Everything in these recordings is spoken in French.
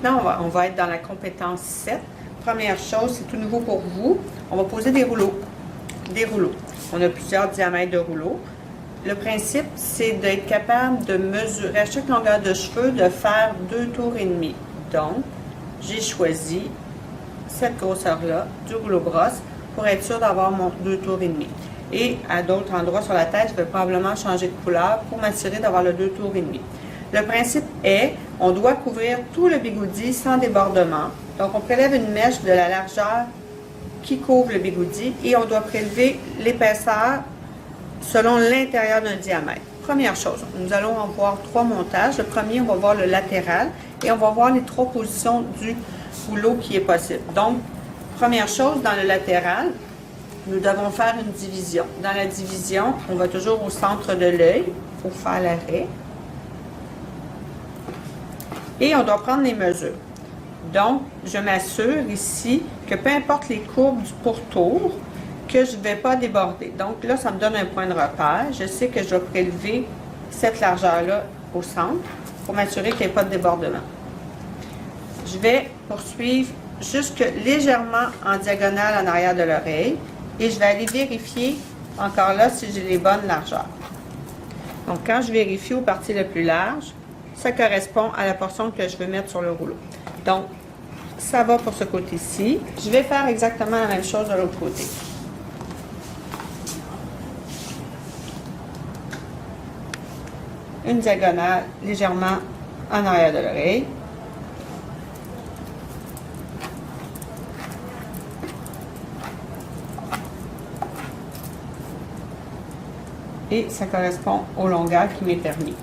Maintenant, on va être dans la compétence 7. Première chose, c'est tout nouveau pour vous. On va poser des rouleaux. Des rouleaux. On a plusieurs diamètres de rouleaux. Le principe, c'est d'être capable de mesurer à chaque longueur de cheveux, de faire 2 tours et demi. Donc, j'ai choisi cette grosseur-là du rouleau brosse pour être sûr d'avoir mon 2 tours et demi. Et à d'autres endroits sur la tête, je vais probablement changer de couleur pour m'assurer d'avoir le 2 tours et demi. Le principe est, on doit couvrir tout le bigoudi sans débordement. Donc, on prélève une mèche de la largeur qui couvre le bigoudi et on doit prélever l'épaisseur selon l'intérieur d'un diamètre. Première chose, nous allons en voir 3 montages. Le premier, on va voir le latéral et on va voir les 3 positions du rouleau qui est possible. Donc, première chose, dans le latéral, nous devons faire une division. Dans la division, on va toujours au centre de l'œil pour faire l'arrêt. Et on doit prendre les mesures. Donc, je m'assure ici que peu importe les courbes du pourtour, que je ne vais pas déborder. Donc là, ça me donne un point de repère. Je sais que je dois prélever cette largeur-là au centre pour m'assurer qu'il n'y ait pas de débordement. Je vais poursuivre jusque légèrement en diagonale en arrière de l'oreille et je vais aller vérifier encore là si j'ai les bonnes largeurs. Donc quand je vérifie aux parties les plus larges, ça correspond à la portion que je veux mettre sur le rouleau. Donc, ça va pour ce côté-ci. Je vais faire exactement la même chose de l'autre côté. Une diagonale légèrement en arrière de l'oreille. Et ça correspond aux longueurs qui m'est permis.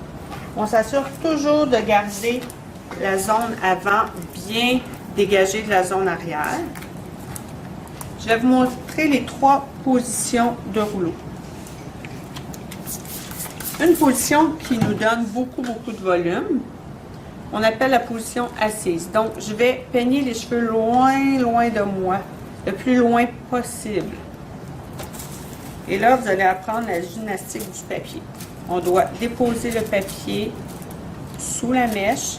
On s'assure toujours de garder la zone avant bien dégagée de la zone arrière. Je vais vous montrer les 3 positions de rouleau. Une position qui nous donne beaucoup de volume, on appelle la position assise. Donc, je vais peigner les cheveux loin de moi, le plus loin possible. Et là, vous allez apprendre la gymnastique du papier. On doit déposer le papier sous la mèche,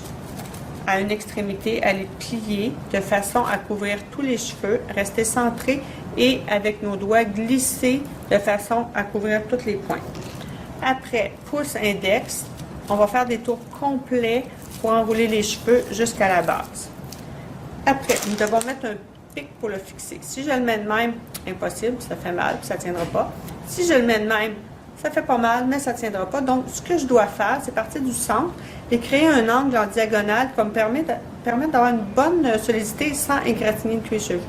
à une extrémité, aller plier de façon à couvrir tous les cheveux, rester centré et avec nos doigts glisser de façon à couvrir tous les points. Après, pouce index, on va faire des tours complets pour enrouler les cheveux jusqu'à la base. Après, nous devons mettre un pic pour le fixer. Si je le mets de même, impossible, ça fait mal, ça ne tiendra pas. Si je le mets de même, ça fait pas mal, mais ça ne tiendra pas. Donc, ce que je dois faire, c'est partir du centre et créer un angle en diagonale qui va me permettre d'avoir une bonne solidité sans égratigner le cuir chevelu.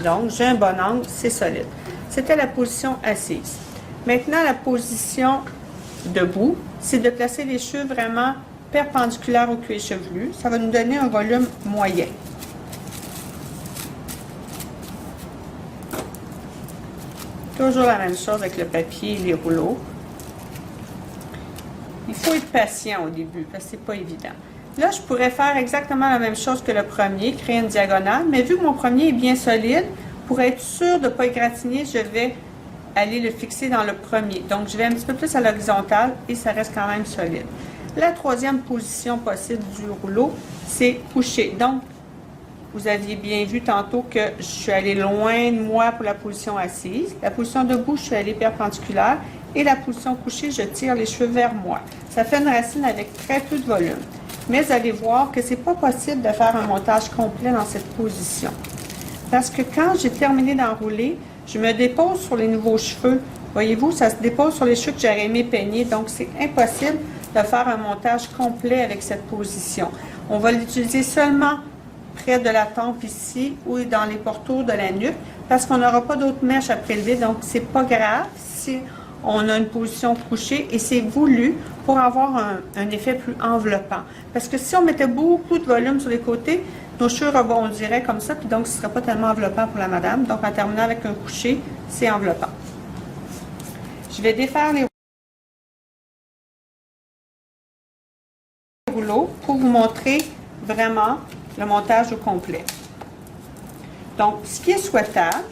Donc, j'ai un bon angle, c'est solide. C'était la position assise. Maintenant, la position debout, c'est de placer les cheveux vraiment perpendiculaires au cuir chevelu. Ça va nous donner un volume moyen. Toujours la même chose avec le papier et les rouleaux. Il faut être patient au début, parce que c'est pas évident. Là, je pourrais faire exactement la même chose que le premier, créer une diagonale, mais vu que mon premier est bien solide, pour être sûr de ne pas égratigner, je vais aller le fixer dans le premier. Donc, je vais un petit peu plus à l'horizontale et ça reste quand même solide. La troisième position possible du rouleau, c'est coucher. Donc, vous aviez bien vu tantôt que je suis allée loin de moi pour la position assise. La position debout, je suis allée perpendiculaire. Et la position couchée, je tire les cheveux vers moi. Ça fait une racine avec très peu de volume. Mais vous allez voir que ce n'est pas possible de faire un montage complet dans cette position. Parce que quand j'ai terminé d'enrouler, je me dépose sur les nouveaux cheveux. Voyez-vous, ça se dépose sur les cheveux que j'aurais aimé peigner. Donc, c'est impossible de faire un montage complet avec cette position. On va l'utiliser seulement près de la tempe ici ou dans les pourtours de la nuque parce qu'on n'aura pas d'autres mèches à prélever. Donc, c'est pas grave si on a une position couchée et c'est voulu pour avoir un effet plus enveloppant. Parce que si on mettait beaucoup de volume sur les côtés, nos cheveux rebondiraient comme ça, puis donc ce ne serait pas tellement enveloppant pour la madame. Donc, en terminant avec un coucher, c'est enveloppant. Je vais défaire les rouleaux pour vous montrer vraiment le montage au complet. Donc, ce qui est souhaitable,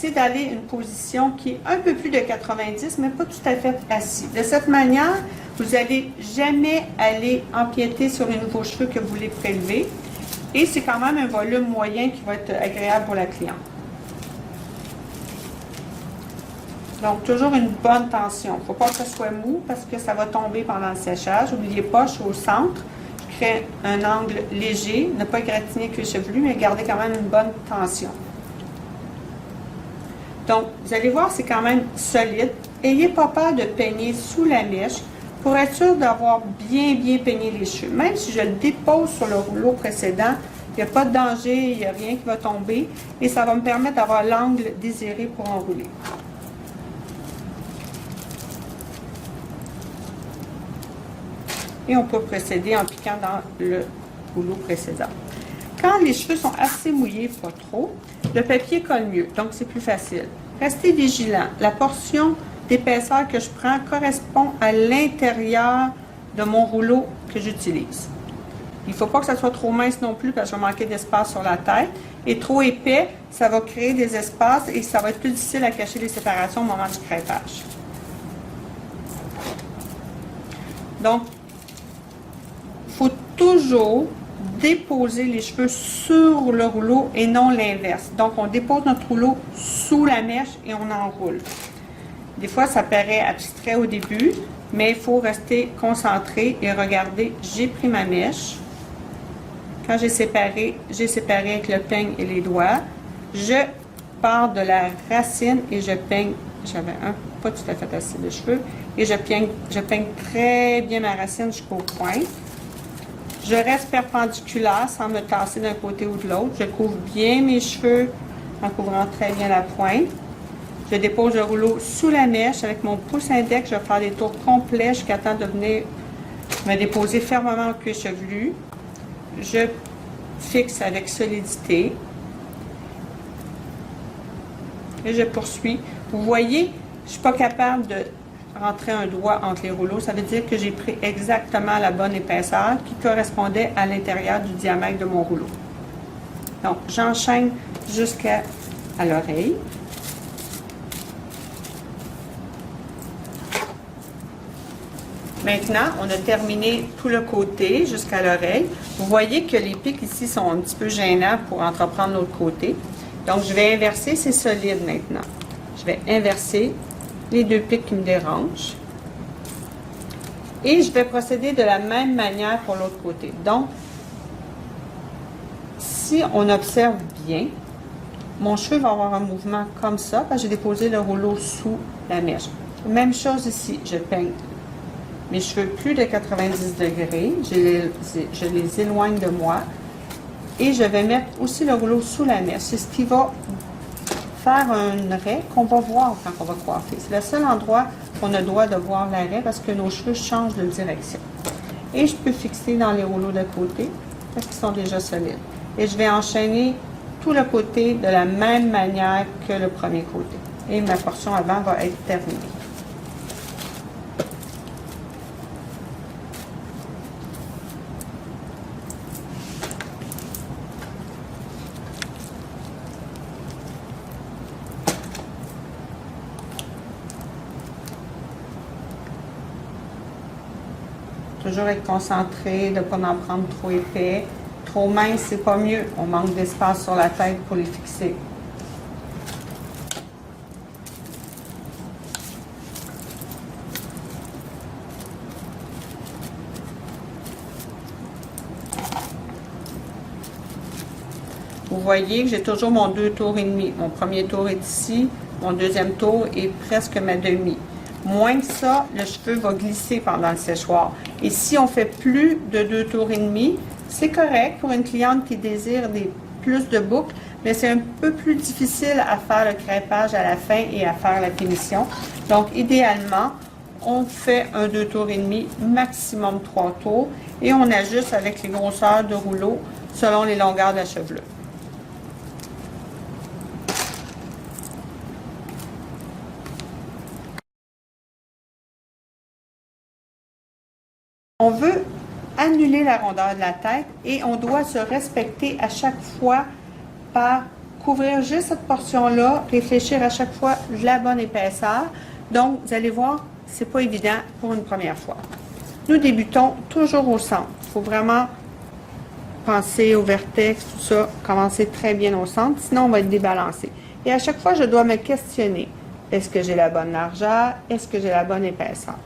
c'est d'aller une position qui est un peu plus de 90, mais pas tout à fait assis. De cette manière, vous n'allez jamais aller empiéter sur les nouveaux cheveux que vous voulez prélever. Et c'est quand même un volume moyen qui va être agréable pour la cliente. Donc, toujours une bonne tension. Il ne faut pas que ce soit mou parce que ça va tomber pendant le séchage. N'oubliez pas, je suis au centre. Je crée un angle léger. Ne pas égratigner que le chevelu, mais garder quand même une bonne tension. Donc, vous allez voir, c'est quand même solide. N'ayez pas peur de peigner sous la mèche pour être sûr d'avoir bien peigné les cheveux. Même si je le dépose sur le rouleau précédent, il n'y a pas de danger, il n'y a rien qui va tomber. Et ça va me permettre d'avoir l'angle désiré pour enrouler. Et on peut procéder en piquant dans le rouleau précédent. Quand les cheveux sont assez mouillés, pas trop, le papier colle mieux, donc c'est plus facile. Restez vigilant. La portion d'épaisseur que je prends correspond à l'intérieur de mon rouleau que j'utilise. Il ne faut pas que ça soit trop mince non plus parce que je vais manquer d'espace sur la tête. Et trop épais, ça va créer des espaces et ça va être plus difficile à cacher les séparations au moment du crêpage. Donc, il faut toujours déposer les cheveux sur le rouleau et non l'inverse. Donc, on dépose notre rouleau sous la mèche et on enroule. Des fois, ça paraît abstrait au début, mais il faut rester concentré et regarder, j'ai pris ma mèche. Quand j'ai séparé avec le peigne et les doigts. Je pars de la racine et je peigne. J'avais pas tout à fait assez de cheveux. Et je peigne très bien ma racine jusqu'au point. Je reste perpendiculaire sans me tasser d'un côté ou de l'autre. Je couvre bien mes cheveux en couvrant très bien la pointe. Je dépose le rouleau sous la mèche. Avec mon pouce index, je vais faire des tours complets jusqu'à temps de venir me déposer fermement au cuir chevelu. Je fixe avec solidité. Et je poursuis. Vous voyez, je ne suis pas capable de rentrer un doigt entre les rouleaux. Ça veut dire que j'ai pris exactement la bonne épaisseur qui correspondait à l'intérieur du diamètre de mon rouleau. Donc, j'enchaîne jusqu'à l'oreille. Maintenant, on a terminé tout le côté jusqu'à l'oreille. Vous voyez que les pics ici sont un petit peu gênants pour entreprendre l'autre côté. Donc, je vais inverser, c'est solide maintenant. Je vais inverser les deux pics qui me dérangent. Et je vais procéder de la même manière pour l'autre côté. Donc, si on observe bien, mon cheveu va avoir un mouvement comme ça, parce que j'ai déposé le rouleau sous la mèche. Même chose ici, je peigne mes cheveux plus de 90 degrés, je les éloigne de moi et je vais mettre aussi le rouleau sous la mèche. C'est ce qui va faire un raie qu'on va voir quand on va coiffer. C'est le seul endroit qu'on a le droit de voir la raie parce que nos cheveux changent de direction. Et je peux fixer dans les rouleaux de côté parce qu'ils sont déjà solides. Et je vais enchaîner tout le côté de la même manière que le premier côté. Et ma portion avant va être terminée. Toujours être concentré, de ne pas en prendre trop épais. Trop mince, c'est pas mieux. On manque d'espace sur la tête pour les fixer. Vous voyez que j'ai toujours mon 2 tours et demi. Mon premier tour est ici, mon deuxième tour est presque ma demi. Moins que ça, le cheveu va glisser pendant le séchoir. Et si on fait plus de 2 tours et demi, c'est correct pour une cliente qui désire plus de boucles, mais c'est un peu plus difficile à faire le crêpage à la fin et à faire la finition. Donc, idéalement, on fait un 2 tours et demi, maximum 3 tours, et on ajuste avec les grosseurs de rouleau selon les longueurs de la chevelure. On veut annuler la rondeur de la tête et on doit se respecter à chaque fois par couvrir juste cette portion-là, réfléchir à chaque fois de la bonne épaisseur. Donc, vous allez voir, c'est pas évident pour une première fois. Nous débutons toujours au centre. Il faut vraiment penser au vertex, tout ça, commencer très bien au centre, sinon on va être débalancé. Et à chaque fois, je dois me questionner. Est-ce que j'ai la bonne largeur? Est-ce que j'ai la bonne épaisseur?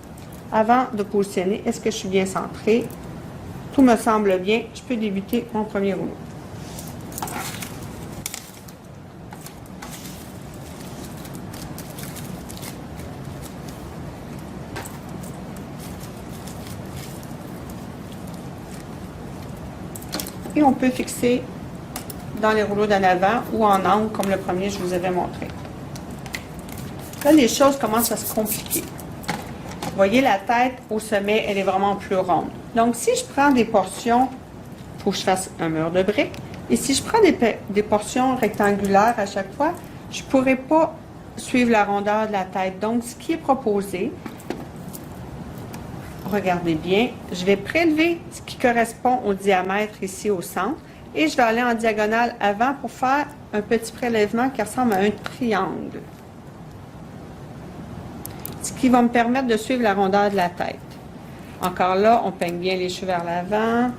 Avant de positionner, est-ce que je suis bien centré? Tout me semble bien. Je peux débuter mon premier rouleau. Et on peut fixer dans les rouleaux d'en avant ou en angle, comme le premier je vous avais montré. Là, les choses commencent à se compliquer. Vous voyez, la tête au sommet, elle est vraiment plus ronde. Donc, si je prends des portions, il faut que je fasse un mur de briques. Et si je prends des portions rectangulaires à chaque fois, je ne pourrai pas suivre la rondeur de la tête. Donc, ce qui est proposé, regardez bien, je vais prélever ce qui correspond au diamètre ici au centre et je vais aller en diagonale avant pour faire un petit prélèvement qui ressemble à un triangle. Ce qui va me permettre de suivre la rondeur de la tête. Encore là, on peigne bien les cheveux vers l'avant.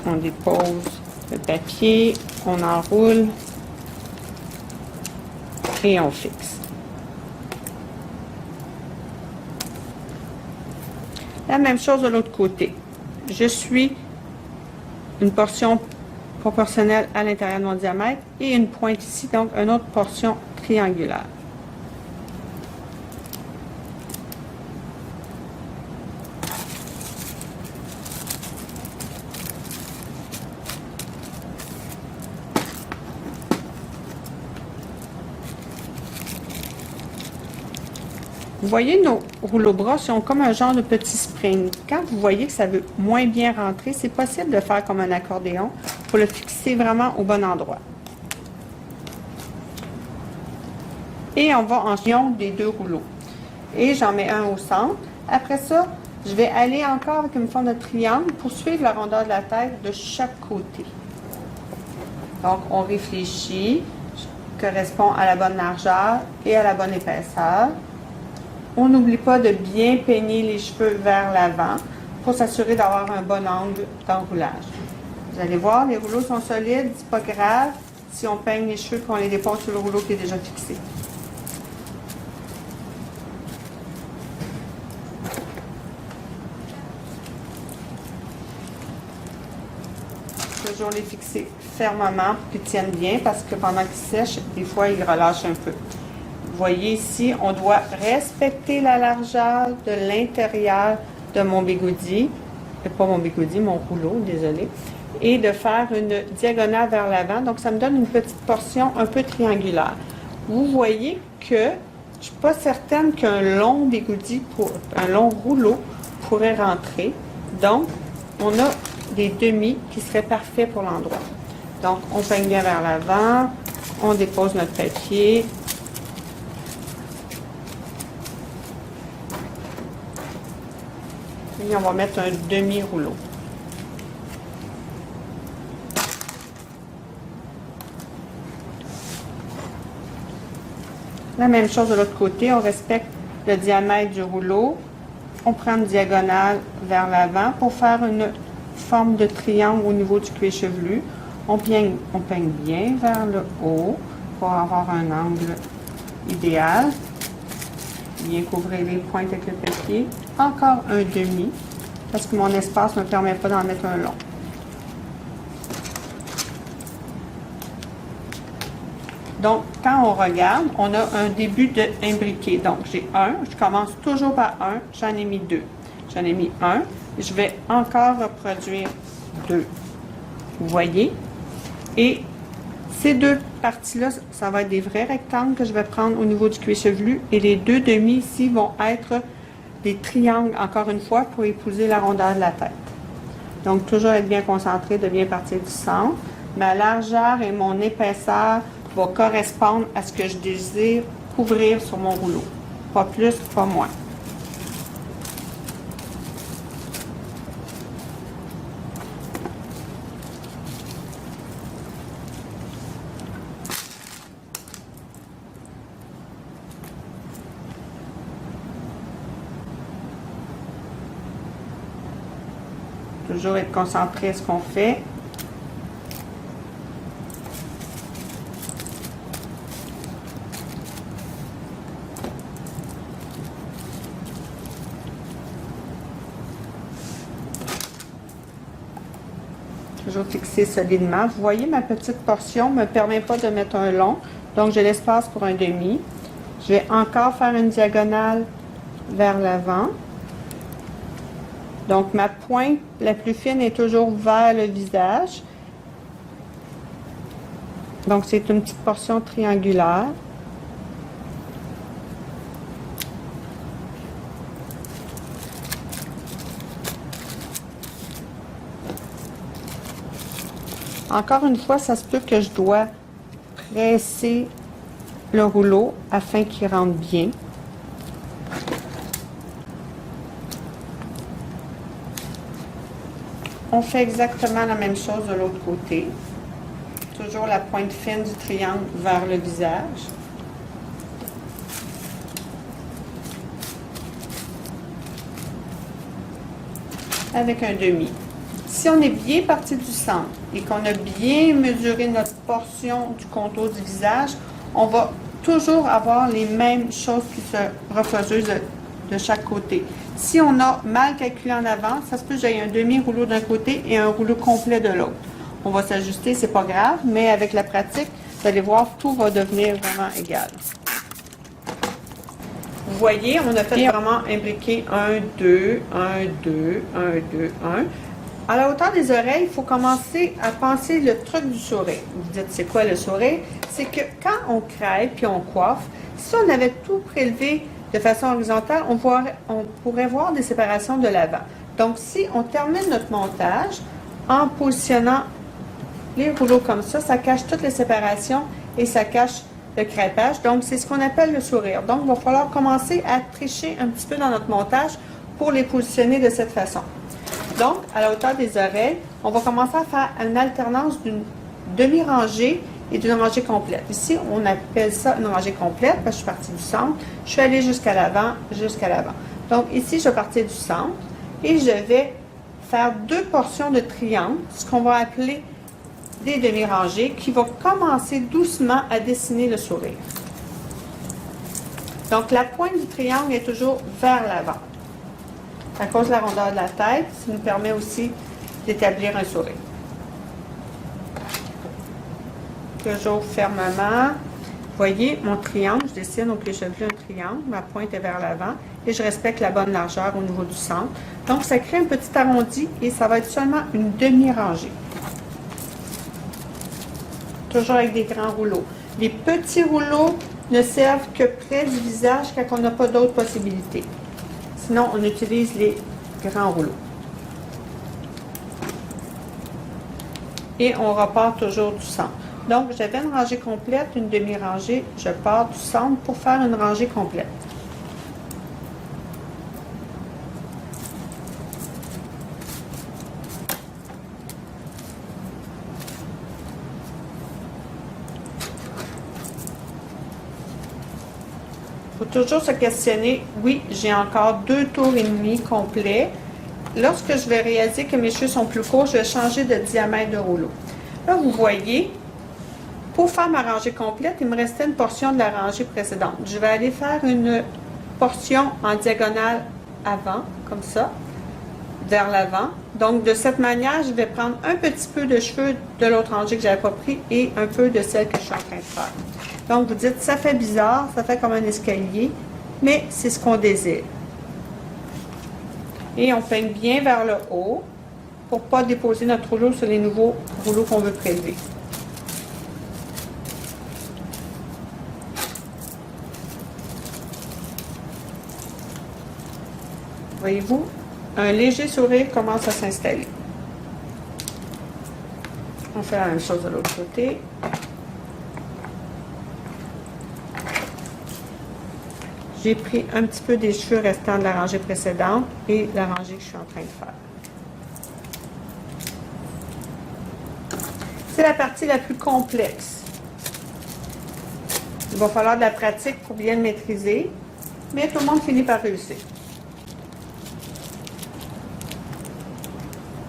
On dépose le papier, on enroule et on fixe. La même chose de l'autre côté. Je suis une portion proportionnelle à l'intérieur de mon diamètre et une pointe ici, donc une autre portion triangulaire. Vous voyez, nos rouleaux brosses ont comme un genre de petit spring. Quand vous voyez que ça veut moins bien rentrer, c'est possible de faire comme un accordéon pour le fixer vraiment au bon endroit. Et on va en union des deux rouleaux. Et j'en mets un au centre. Après ça, je vais aller encore avec une forme de triangle pour suivre la rondeur de la tête de chaque côté. Donc, on réfléchit, correspond à la bonne largeur et à la bonne épaisseur. On n'oublie pas de bien peigner les cheveux vers l'avant pour s'assurer d'avoir un bon angle d'enroulage. Vous allez voir, les rouleaux sont solides, c'est pas grave si on peigne les cheveux et qu'on les dépose sur le rouleau qui est déjà fixé. Toujours les fixer fermement pour qu'ils tiennent bien parce que pendant qu'ils sèchent, des fois ils relâchent un peu. Vous voyez ici, on doit respecter la largeur de l'intérieur de mon bigoudi, pas mon bigoudi, mon rouleau, désolé, et de faire une diagonale vers l'avant. Donc, ça me donne une petite portion un peu triangulaire. Vous voyez que je ne suis pas certaine qu'un long bigoudi, un long rouleau pourrait rentrer. Donc, on a des demi qui seraient parfaits pour l'endroit. Donc, on peigne bien vers l'avant, on dépose notre papier. Et on va mettre un demi-rouleau. La même chose de l'autre côté, on respecte le diamètre du rouleau. On prend une diagonale vers l'avant pour faire une forme de triangle au niveau du cuir chevelu. On peigne bien vers le haut pour avoir un angle idéal. Bien couvrir les pointes avec le papier. Encore un demi, parce que mon espace ne me permet pas d'en mettre un long. Donc, quand on regarde, on a un début d'imbriqué. Donc, j'ai un, je commence toujours par un, j'en ai mis deux. J'en ai mis un, je vais encore reproduire deux. Vous voyez? Et ces deux parties-là, ça va être des vrais rectangles que je vais prendre au niveau du cuir chevelu. Et les deux demi ici vont être des triangles, encore une fois, pour épouser la rondeur de la tête. Donc, toujours être bien concentré, de bien partir du centre. Ma largeur et mon épaisseur vont correspondre à ce que je désire couvrir sur mon rouleau. Pas plus, pas moins. Toujours être concentré sur ce qu'on fait. Toujours fixé solidement. Vous voyez, ma petite portion ne me permet pas de mettre un long, donc j'ai l'espace pour un demi. Je vais encore faire une diagonale vers l'avant. Donc, ma pointe la plus fine est toujours vers le visage. Donc, c'est une petite portion triangulaire. Encore une fois, ça se peut que je dois presser le rouleau afin qu'il rentre bien. On fait exactement la même chose de l'autre côté. Toujours la pointe fine du triangle vers le visage. Avec un demi. Si on est bien parti du centre et qu'on a bien mesuré notre portion du contour du visage, on va toujours avoir les mêmes choses qui se reproduisent de chaque côté. Si on a mal calculé en avant, ça se peut que j'aille un demi-rouleau d'un côté et un rouleau complet de l'autre. On va s'ajuster, c'est pas grave, mais avec la pratique, vous allez voir, tout va devenir vraiment égal. Vous voyez, on a fait vraiment imbriquer 1, 2, 1, 2, 1, 2, 1. À la hauteur des oreilles, il faut commencer à penser le truc du sourire. Vous dites, c'est quoi le sourire? C'est que quand on crêpe puis on coiffe, si on avait tout prélevé de façon horizontale, on pourrait voir des séparations de l'avant. Donc, si on termine notre montage en positionnant les rouleaux comme ça cache toutes les séparations et ça cache le crêpage. Donc, c'est ce qu'on appelle le sourire. Donc, il va falloir commencer à tricher un petit peu dans notre montage pour les positionner de cette façon. Donc, à la hauteur des oreilles, on va commencer à faire une alternance d'une demi-rangée et d'une rangée complète. Ici, on appelle ça une rangée complète parce que je suis partie du centre. Je suis allée jusqu'à l'avant, jusqu'à l'avant. Donc, ici, je vais partir du centre et je vais faire deux portions de triangle, ce qu'on va appeler des demi-rangées, qui vont commencer doucement à dessiner le sourire. Donc, la pointe du triangle est toujours vers l'avant. À cause de la rondeur de la tête, ça nous permet aussi d'établir un sourire. Toujours fermement. Vous voyez, mon triangle, je dessine au pied chevelu un triangle, ma pointe est vers l'avant et je respecte la bonne largeur au niveau du centre. Donc, ça crée un petit arrondi et ça va être seulement une demi-rangée. Toujours avec des grands rouleaux. Les petits rouleaux ne servent que près du visage quand on n'a pas d'autres possibilités. Sinon, on utilise les grands rouleaux. Et on repart toujours du centre. Donc, j'avais une rangée complète, une demi-rangée. Je pars du centre pour faire une rangée complète. Il faut toujours se questionner, oui, j'ai encore 2 tours et demi complets. Lorsque je vais réaliser que mes cheveux sont plus courts, je vais changer de diamètre de rouleau. Là, vous voyez, pour faire ma rangée complète, il me restait une portion de la rangée précédente. Je vais aller faire une portion en diagonale avant, comme ça, vers l'avant. Donc, de cette manière, je vais prendre un petit peu de cheveux de l'autre rangée que je n'avais pas pris et un peu de celle que je suis en train de faire. Donc, vous dites, ça fait bizarre, ça fait comme un escalier, mais c'est ce qu'on désire. Et on peigne bien vers le haut pour ne pas déposer notre rouleau sur les nouveaux rouleaux qu'on veut prélever. Voyez-vous, un léger sourire commence à s'installer. On fait la même chose de l'autre côté. J'ai pris un petit peu des cheveux restants de la rangée précédente et la rangée que je suis en train de faire. C'est la partie la plus complexe. Il va falloir de la pratique pour bien le maîtriser, mais tout le monde finit par réussir.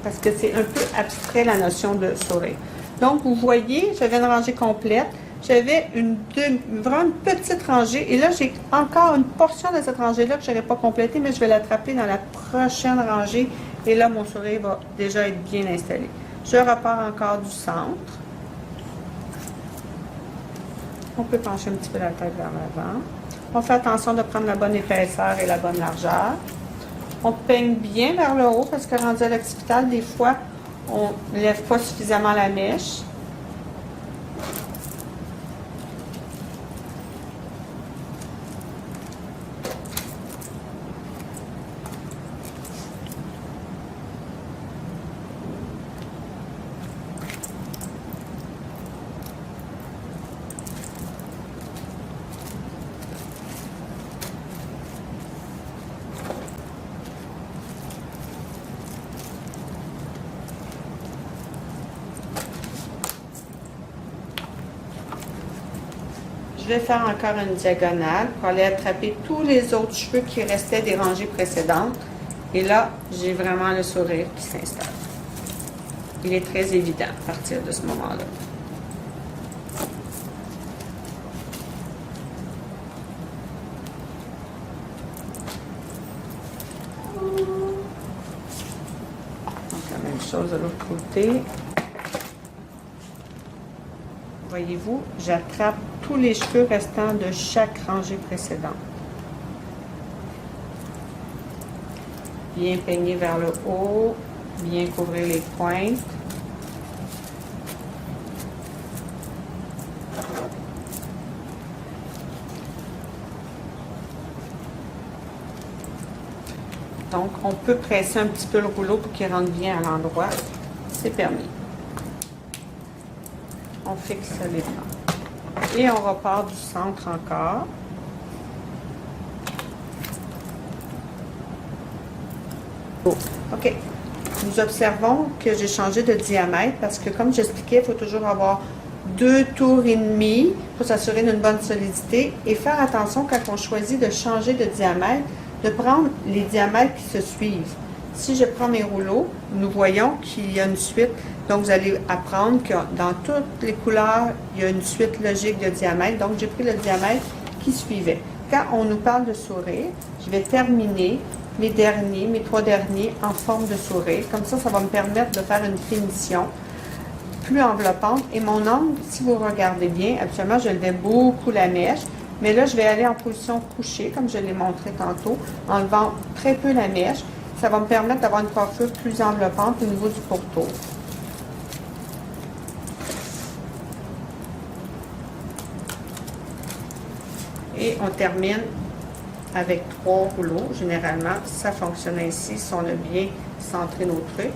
parce que c'est un peu abstrait la notion de sourire. Donc, vous voyez, j'avais une rangée complète. J'avais vraiment une petite rangée. Et là, j'ai encore une portion de cette rangée-là que je n'aurais pas complétée, mais je vais l'attraper dans la prochaine rangée. Et là, mon sourire va déjà être bien installé. Je repars encore du centre. On peut pencher un petit peu la tête vers l'avant. On fait attention de prendre la bonne épaisseur et la bonne largeur. On peigne bien vers le haut parce que rendu à l'occipital, des fois, on ne lève pas suffisamment la mèche. Je vais faire encore une diagonale pour aller attraper tous les autres cheveux qui restaient des rangées précédentes. Et là, j'ai vraiment le sourire qui s'installe. Il est très évident à partir de ce moment-là. Donc, la même chose de l'autre côté. Voyez-vous, j'attrape tous les cheveux restants de chaque rangée précédente. Bien peigner vers le haut, bien couvrir les pointes. Donc, on peut presser un petit peu le rouleau pour qu'il rentre bien à l'endroit. C'est permis. On fixe les plans. Et on repart du centre encore. OK. Nous observons que j'ai changé de diamètre parce que, comme j'expliquais, il faut toujours avoir 2 tours et demi pour s'assurer d'une bonne solidité et faire attention quand on choisit de changer de diamètre, de prendre les diamètres qui se suivent. Si je prends mes rouleaux, nous voyons qu'il y a une suite. Donc, vous allez apprendre que dans toutes les couleurs, il y a une suite logique de diamètre. Donc, j'ai pris le diamètre qui suivait. Quand on nous parle de sourire, je vais terminer mes 3 derniers en forme de sourire. Comme ça, ça va me permettre de faire une finition plus enveloppante. Et mon angle, si vous regardez bien, actuellement, je levais beaucoup la mèche. Mais là, je vais aller en position couchée, comme je l'ai montré tantôt, en levant très peu la mèche. Ça va me permettre d'avoir une coiffure plus enveloppante au niveau du pourtour. Et on termine avec 3 rouleaux. Généralement, ça fonctionne ainsi si on a bien centré nos trucs.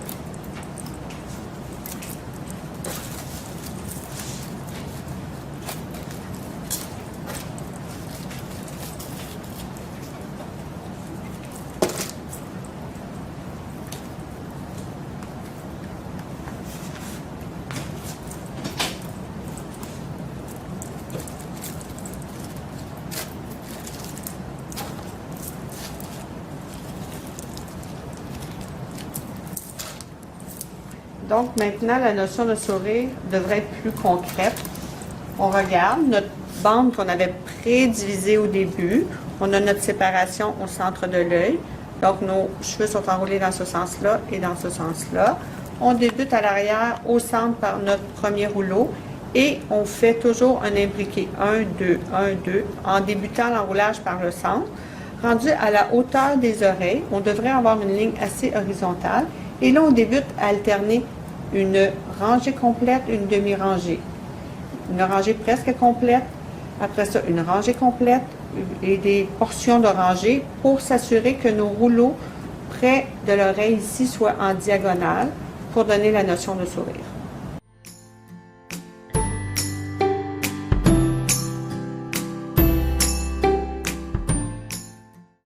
Donc, maintenant, la notion de sourire devrait être plus concrète. On regarde notre bande qu'on avait prédivisée au début. On a notre séparation au centre de l'œil. Donc, nos cheveux sont enroulés dans ce sens-là et dans ce sens-là. On débute à l'arrière, au centre, par notre premier rouleau. Et on fait toujours un imbriqué. 1, 2, 1, 2, en débutant l'enroulage par le centre. Rendu à la hauteur des oreilles, on devrait avoir une ligne assez horizontale. Et là, on débute à alterner une rangée complète, une demi-rangée. Une rangée presque complète. Après ça, une rangée complète et des portions de rangée pour s'assurer que nos rouleaux près de l'oreille ici soient en diagonale pour donner la notion de sourire.